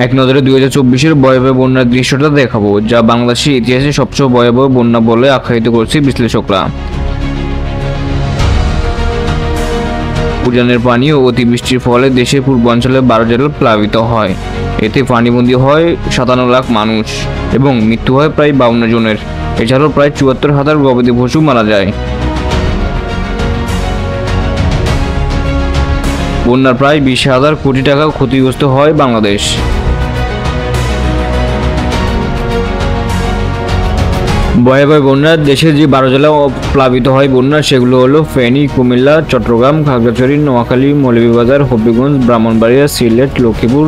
এক নজরে 2024-এর ভয়াবহ বন্যার দৃশ্যটা দেখাবো, যা বাংলাদেশের ইতিহাসে সবচেয়ে ভয়াবহ বন্যা বলে আখ্যায়িত করছে বিশ্লেষকরা। উজানের পানি ও অতিবৃষ্টির ফলে দেশের পূর্বাঞ্চলের 12 জেলা প্লাবিত হয়। এতে পানিবন্দী হয় 57 লাখ মানুষ এবং মৃত্যু হয় প্রায় 52 জনের। এছাড়াও প্রায় 74,000 গবাদি পশু মারা যায়। বন্যার প্রায় 20,000 কোটি টাকা ক্ষতিগ্রস্ত হয় বাংলাদেশ। ভয়াবহ বন্যার দেশে যে 12 জেলা প্লাবিত হয় বন্যা, সেগুলো হলো ফেনী, কুমিল্লা, চট্টগ্রাম, খাগড়াছড়ি, নোয়াখালী, মৌলভীবাজার, হবিগঞ্জ, ব্রাহ্মণবাড়িয়া, সিলেট, লক্ষ্মীপুর,